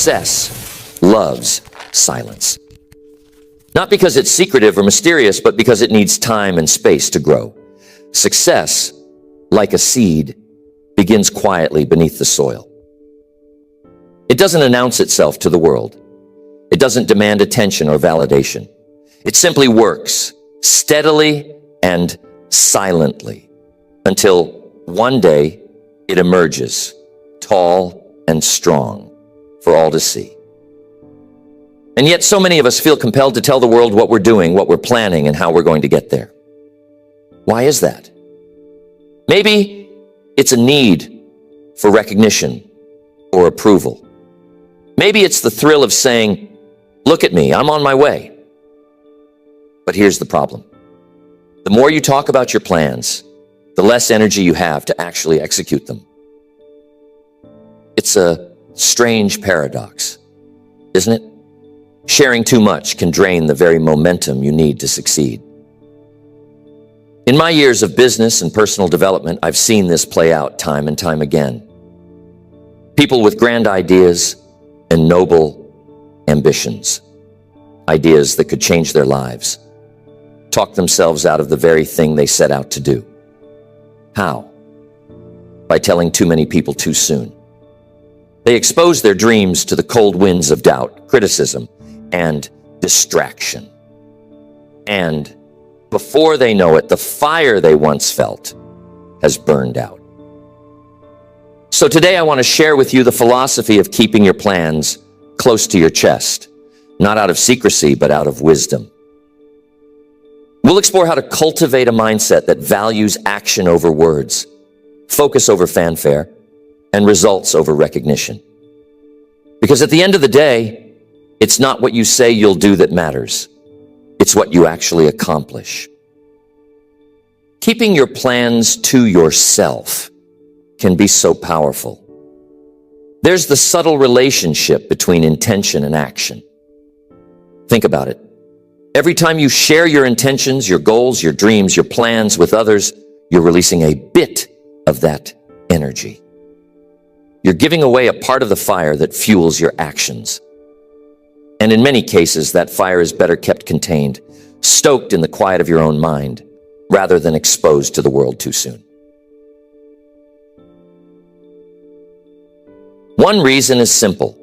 Success loves silence. Not because it's secretive or mysterious, but because it needs time and space to grow. Success, like a seed, begins quietly beneath the soil. It doesn't announce itself to the world. It doesn't demand attention or validation. It simply works steadily and silently until one day it emerges, tall and strong, for all to see. And yet so many of us feel compelled to tell the world what we're doing, what we're planning, and how we're going to get there. Why is that? Maybe it's a need for recognition or approval. Maybe it's the thrill of saying, "Look at me, I'm on my way." But here's the problem. The more you talk about your plans, the less energy you have to actually execute them. It's a strange paradox, isn't it? Sharing too much can drain the very momentum you need to succeed. In my years of business and personal development, I've seen this play out time and time again. People with grand ideas and noble ambitions, ideas that could change their lives, talk themselves out of the very thing they set out to do. How? By telling too many people too soon. They expose their dreams to the cold winds of doubt, criticism, and distraction. And before they know it, the fire they once felt has burned out. So today I want to share with you the philosophy of keeping your plans close to your chest, not out of secrecy, but out of wisdom. We'll explore how to cultivate a mindset that values action over words, focus over fanfare, and results over recognition. Because at the end of the day, it's not what you say you'll do that matters. It's what you actually accomplish. Keeping your plans to yourself can be so powerful. There's the subtle relationship between intention and action. Think about it. Every time you share your intentions, your goals, your dreams, your plans with others, you're releasing a bit of that energy. You're giving away a part of the fire that fuels your actions. And in many cases, that fire is better kept contained, stoked in the quiet of your own mind, rather than exposed to the world too soon. One reason is simple.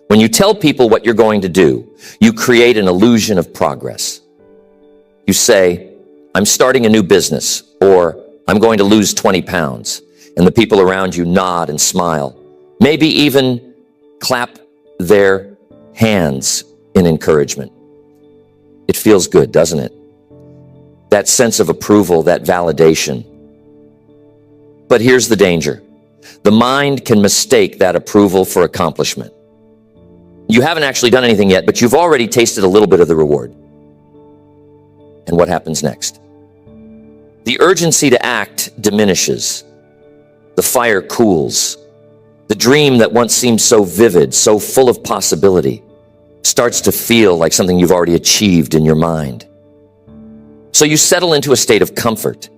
When you tell people what you're going to do, you create an illusion of progress. You say, "I'm starting a new business," or "I'm going to lose 20 pounds." And the people around you nod and smile, maybe even clap their hands in encouragement. It feels good, doesn't it? That sense of approval, that validation. But here's the danger. The mind can mistake that approval for accomplishment. You haven't actually done anything yet, but you've already tasted a little bit of the reward. And what happens next? The urgency to act diminishes. The fire cools. The dream that once seemed so vivid, so full of possibility, starts to feel like something you've already achieved in your mind. So you settle into a state of comfort,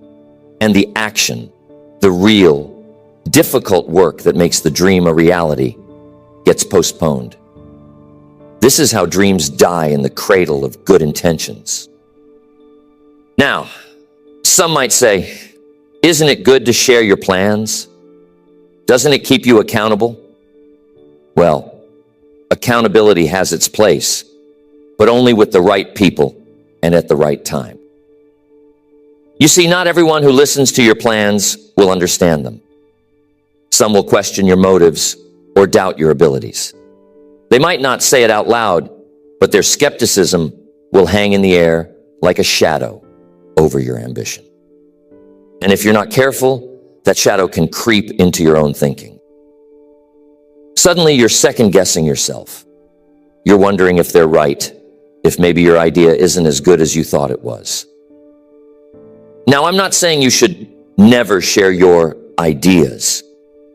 and the action, the real, difficult work that makes the dream a reality, gets postponed. This is how dreams die in the cradle of good intentions. Now, some might say, isn't it good to share your plans? Doesn't it keep you accountable? Well, accountability has its place, but only with the right people and at the right time. You see, not everyone who listens to your plans will understand them. Some will question your motives or doubt your abilities. They might not say it out loud, but their skepticism will hang in the air like a shadow over your ambition. And if you're not careful, that shadow can creep into your own thinking. Suddenly, you're second-guessing yourself. You're wondering if they're right, if maybe your idea isn't as good as you thought it was. Now, I'm not saying you should never share your ideas.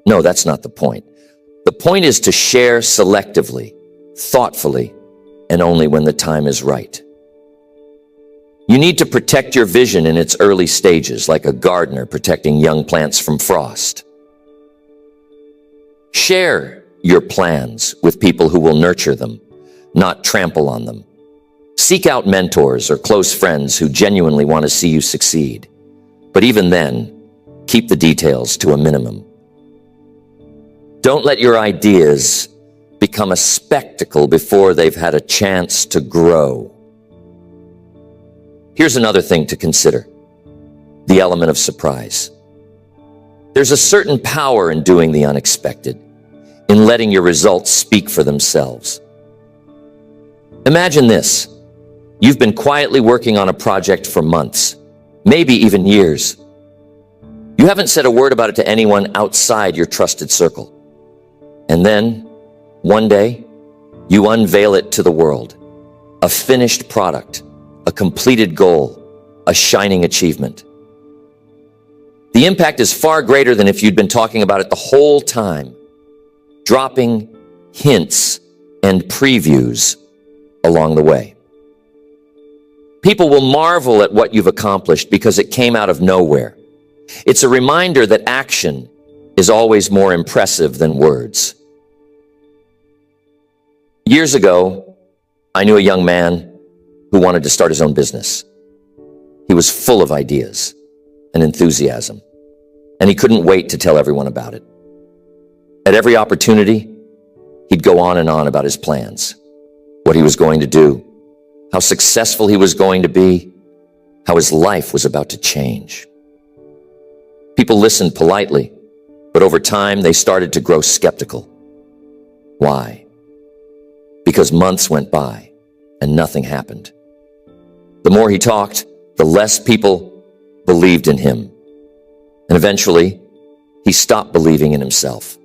No, that's not the point. The point is to share selectively, thoughtfully, and only when the time is right. You need to protect your vision in its early stages, like a gardener protecting young plants from frost. Share your plans with people who will nurture them, not trample on them. Seek out mentors or close friends who genuinely want to see you succeed. But even then, keep the details to a minimum. Don't let your ideas become a spectacle before they've had a chance to grow. Here's another thing to consider: the element of surprise. There's a certain power in doing the unexpected, in letting your results speak for themselves. Imagine this. You've been quietly working on a project for months, maybe even years. You haven't said a word about it to anyone outside your trusted circle. And then, one day, you unveil it to the world. A finished product, a completed goal, a shining achievement. The impact is far greater than if you'd been talking about it the whole time, dropping hints and previews along the way. People will marvel at what you've accomplished because it came out of nowhere. It's a reminder that action is always more impressive than words. Years ago, I knew a young man who wanted to start his own business. He was full of ideas and enthusiasm, and he couldn't wait to tell everyone about it. At every opportunity, he'd go on and on about his plans, what he was going to do, how successful he was going to be, how his life was about to change. People listened politely, but over time they started to grow skeptical. Why? Because months went by and nothing happened. The more he talked, the less people believed in him. And eventually, he stopped believing in himself.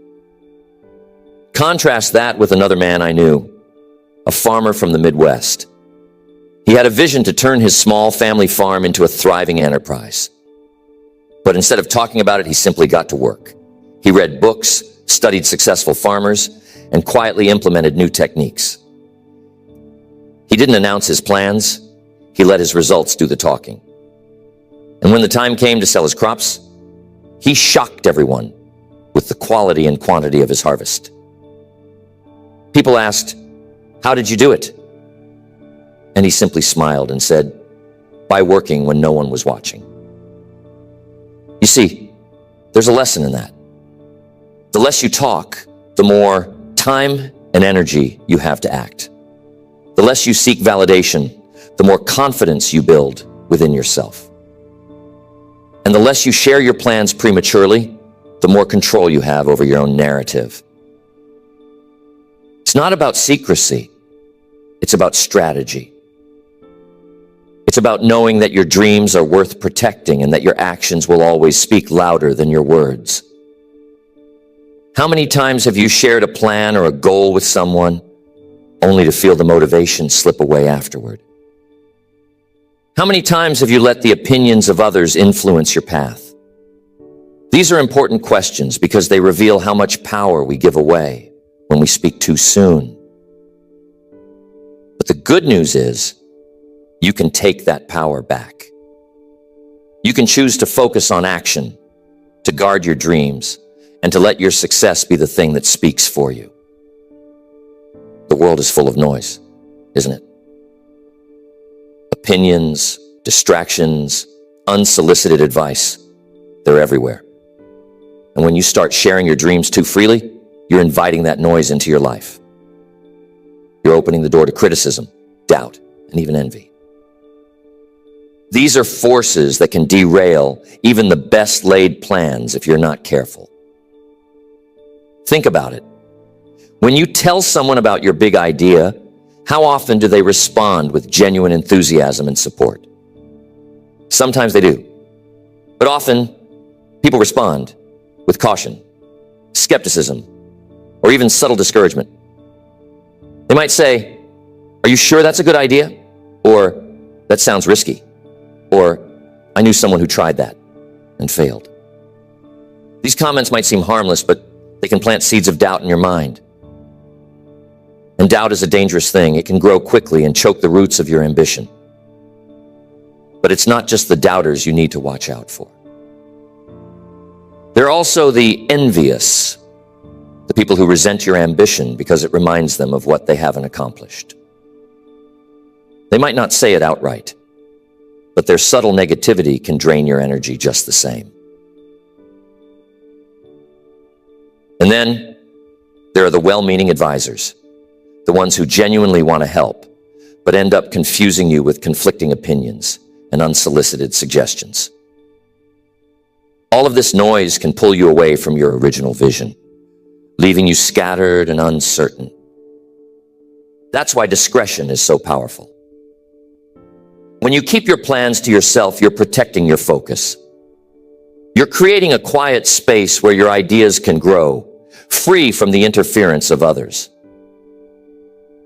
Contrast that with another man I knew, a farmer from the Midwest. He had a vision to turn his small family farm into a thriving enterprise. But instead of talking about it, he simply got to work. He read books, studied successful farmers, and quietly implemented new techniques. He didn't announce his plans. He let his results do the talking. And when the time came to sell his crops, he shocked everyone with the quality and quantity of his harvest. People asked, "How did you do it?" And he simply smiled and said, "By working when no one was watching." You see, there's a lesson in that. The less you talk, the more time and energy you have to act. The less you seek validation, the more confidence you build within yourself. And the less you share your plans prematurely, the more control you have over your own narrative. It's not about secrecy. It's about strategy. It's about knowing that your dreams are worth protecting and that your actions will always speak louder than your words. How many times have you shared a plan or a goal with someone only to feel the motivation slip away afterward? How many times have you let the opinions of others influence your path? These are important questions because they reveal how much power we give away when we speak too soon. But the good news is, you can take that power back. You can choose to focus on action, to guard your dreams, and to let your success be the thing that speaks for you. The world is full of noise, isn't it? Opinions, distractions, unsolicited advice, they're everywhere. And when you start sharing your dreams too freely, you're inviting that noise into your life. You're opening the door to criticism, doubt, and even envy. These are forces that can derail even the best laid plans if you're not careful. Think about it. When you tell someone about your big idea, how often do they respond with genuine enthusiasm and support? Sometimes they do. But often, people respond with caution, skepticism, or even subtle discouragement. They might say, "Are you sure that's a good idea?" Or, "That sounds risky." Or, "I knew someone who tried that and failed." These comments might seem harmless, but they can plant seeds of doubt in your mind. And doubt is a dangerous thing. It can grow quickly and choke the roots of your ambition. But it's not just the doubters you need to watch out for. There are also the envious. The people who resent your ambition because it reminds them of what they haven't accomplished. They might not say it outright, but their subtle negativity can drain your energy just the same. And then there are the well-meaning advisors, the ones who genuinely want to help, but end up confusing you with conflicting opinions and unsolicited suggestions. All of this noise can pull you away from your original vision, leaving you scattered and uncertain. That's why discretion is so powerful. When you keep your plans to yourself, you're protecting your focus. You're creating a quiet space where your ideas can grow, free from the interference of others.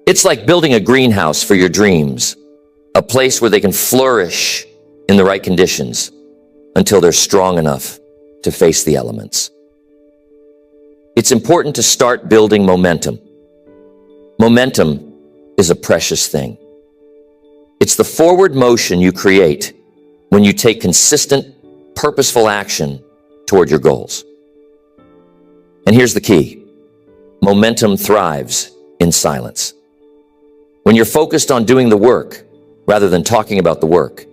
It's like building a greenhouse for your dreams, a place where they can flourish in the right conditions until they're strong enough to face the elements. It's important to start building momentum. Momentum is a precious thing. It's the forward motion you create when you take consistent, purposeful action toward your goals. And here's the key. Momentum thrives in silence. When you're focused on doing the work rather than talking about the work,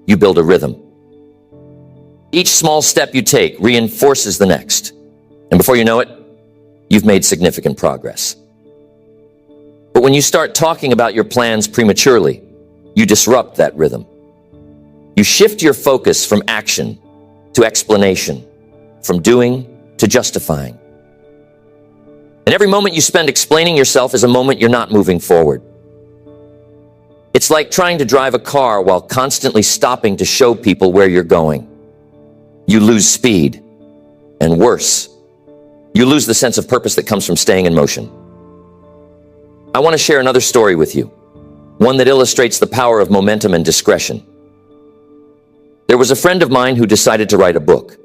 you build a rhythm. Each small step you take reinforces the next. And before you know it, you've made significant progress. But when you start talking about your plans prematurely, you disrupt that rhythm. You shift your focus from action to explanation, from doing to justifying. And every moment you spend explaining yourself is a moment you're not moving forward. It's like trying to drive a car while constantly stopping to show people where you're going. You lose speed, and worse, you lose the sense of purpose that comes from staying in motion. I want to share another story with you, one that illustrates the power of momentum and discretion. There was a friend of mine who decided to write a book.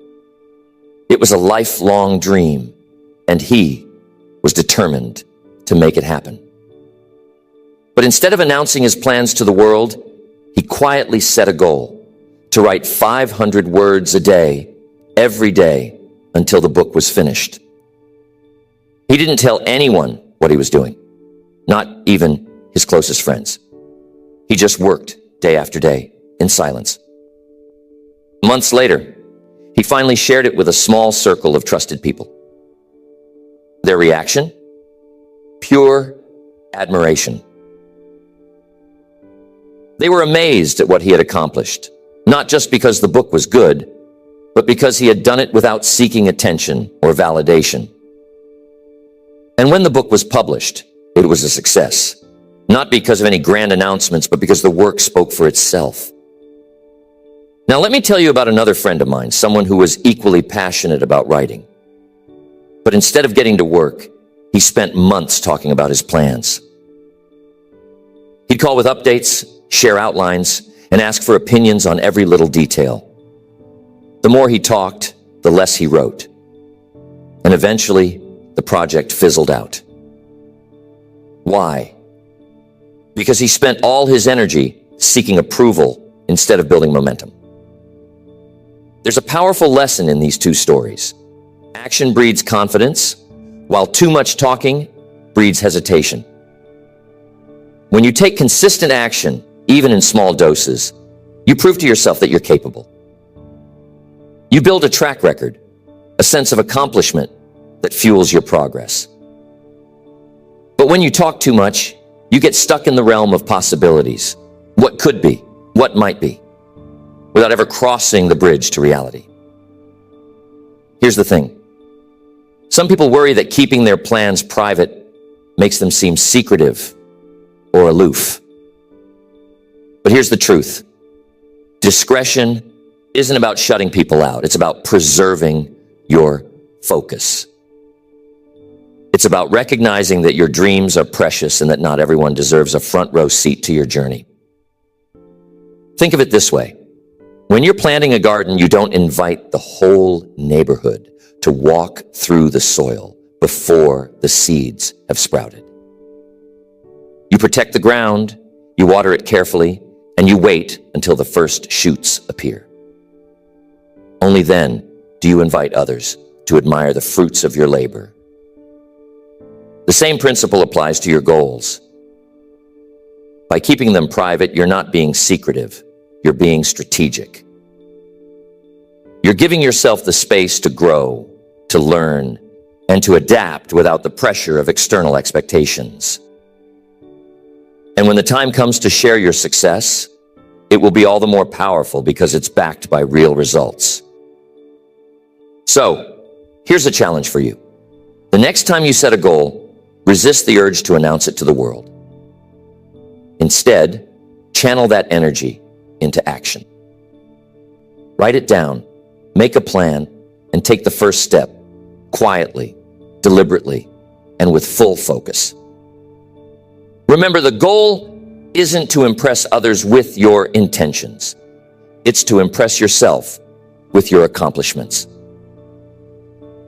It was a lifelong dream, and he was determined to make it happen. But instead of announcing his plans to the world, he quietly set a goal to write 500 words a day, every day, until the book was finished. He didn't tell anyone what he was doing, not even his closest friends. He just worked day after day in silence. Months later, he finally shared it with a small circle of trusted people. Their reaction? Pure admiration. They were amazed at what he had accomplished, not just because the book was good, but because he had done it without seeking attention or validation. And when the book was published, it was a success, not because of any grand announcements, but because the work spoke for itself. Now, let me tell you about another friend of mine, someone who was equally passionate about writing. But instead of getting to work, he spent months talking about his plans. He'd call with updates, share outlines, and ask for opinions on every little detail. The more he talked, the less he wrote. And eventually, the project fizzled out. Why? Because he spent all his energy seeking approval instead of building momentum. There's a powerful lesson in these two stories. Action breeds confidence, while too much talking breeds hesitation. When you take consistent action, even in small doses, you prove to yourself that you're capable. You build a track record, a sense of accomplishment that fuels your progress. But when you talk too much, you get stuck in the realm of possibilities. What could be, what might be, without ever crossing the bridge to reality. Here's the thing. Some people worry that keeping their plans private makes them seem secretive or aloof. But here's the truth. Discretion isn't about shutting people out. It's about preserving your focus. It's about recognizing that your dreams are precious and that not everyone deserves a front row seat to your journey. Think of it this way. When you're planting a garden, you don't invite the whole neighborhood to walk through the soil before the seeds have sprouted. You protect the ground, you water it carefully, and you wait until the first shoots appear. Only then do you invite others to admire the fruits of your labor. The same principle applies to your goals. By keeping them private, you're not being secretive, you're being strategic. You're giving yourself the space to grow, to learn, and to adapt without the pressure of external expectations. And when the time comes to share your success, it will be all the more powerful because it's backed by real results. So, here's a challenge for you. The next time you set a goal, resist the urge to announce it to the world. Instead, channel that energy into action. Write it down, make a plan, and take the first step, quietly, deliberately, and with full focus. Remember, the goal isn't to impress others with your intentions. It's to impress yourself with your accomplishments.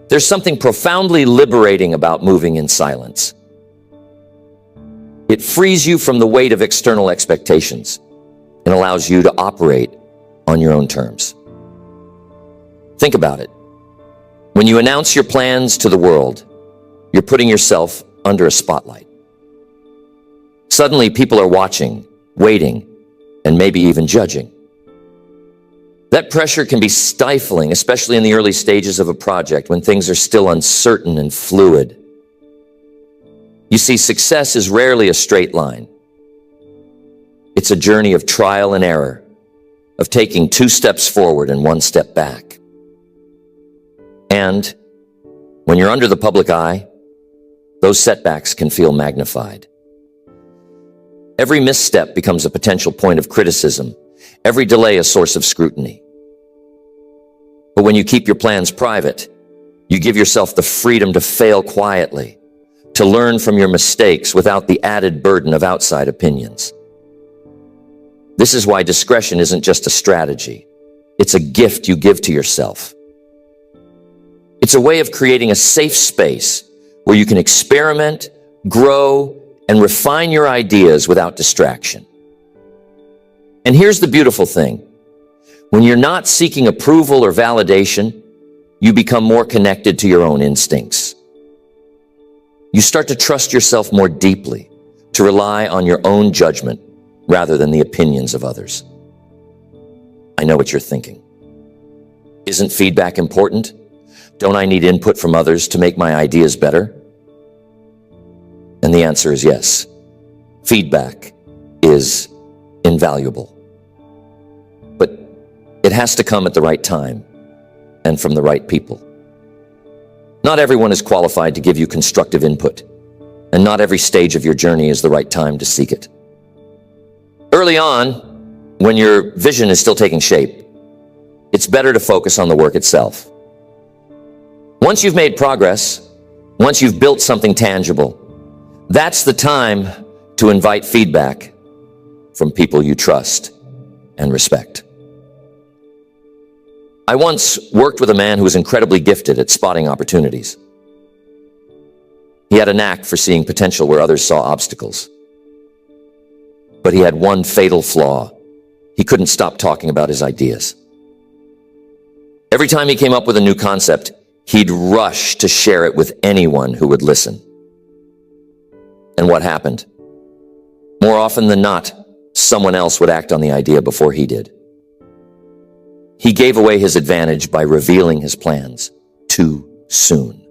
There's something profoundly liberating about moving in silence. It frees you from the weight of external expectations and allows you to operate on your own terms. Think about it. When you announce your plans to the world, you're putting yourself under a spotlight. Suddenly, people are watching, waiting, and maybe even judging. That pressure can be stifling, especially in the early stages of a project when things are still uncertain and fluid. You see, success is rarely a straight line. It's a journey of trial and error, of taking 2 steps forward and 1 step back. And when you're under the public eye, those setbacks can feel magnified. Every misstep becomes a potential point of criticism, every delay a source of scrutiny. But when you keep your plans private, you give yourself the freedom to fail quietly, to learn from your mistakes without the added burden of outside opinions. This is why discretion isn't just a strategy. It's a gift you give to yourself. It's a way of creating a safe space where you can experiment, grow, and refine your ideas without distraction. And here's the beautiful thing. When you're not seeking approval or validation, you become more connected to your own instincts. You start to trust yourself more deeply, to rely on your own judgment rather than the opinions of others. I know what you're thinking. Isn't feedback important? Don't I need input from others to make my ideas better? And the answer is yes. Feedback is invaluable. But it has to come at the right time and from the right people. Not everyone is qualified to give you constructive input, and not every stage of your journey is the right time to seek it. Early on, when your vision is still taking shape, it's better to focus on the work itself. Once you've made progress, once you've built something tangible, that's the time to invite feedback from people you trust and respect. I once worked with a man who was incredibly gifted at spotting opportunities. He had a knack for seeing potential where others saw obstacles. But he had one fatal flaw. He couldn't stop talking about his ideas. Every time he came up with a new concept, he'd rush to share it with anyone who would listen. And what happened? More often than not, someone else would act on the idea before he did. He gave away his advantage by revealing his plans too soon.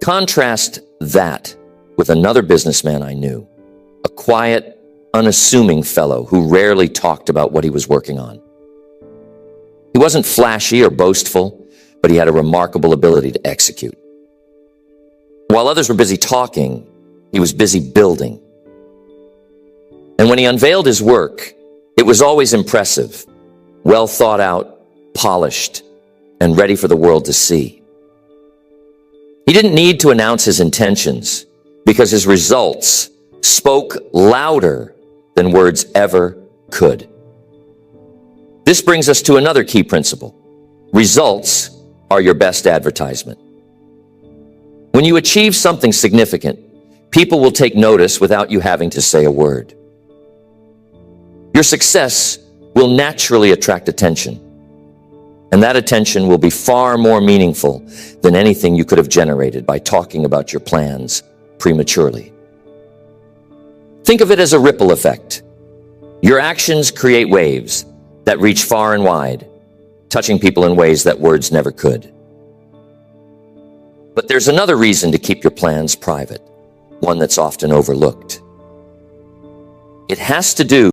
Contrast that with another businessman I knew, a quiet, unassuming fellow who rarely talked about what he was working on. He wasn't flashy or boastful, but he had a remarkable ability to execute. While others were busy talking, he was busy building. And when he unveiled his work, it was always impressive, well thought out, polished, and ready for the world to see. He didn't need to announce his intentions because his results spoke louder than words ever could. This brings us to another key principle. Results are your best advertisement. When you achieve something significant, people will take notice without you having to say a word. Your success will naturally attract attention, And that attention will be far more meaningful than anything you could have generated by talking about your plans prematurely. Think of it as a ripple effect. Your actions create waves that reach far and wide, touching people in ways that words never could. But there's another reason to keep your plans private, one that's often overlooked. It has to do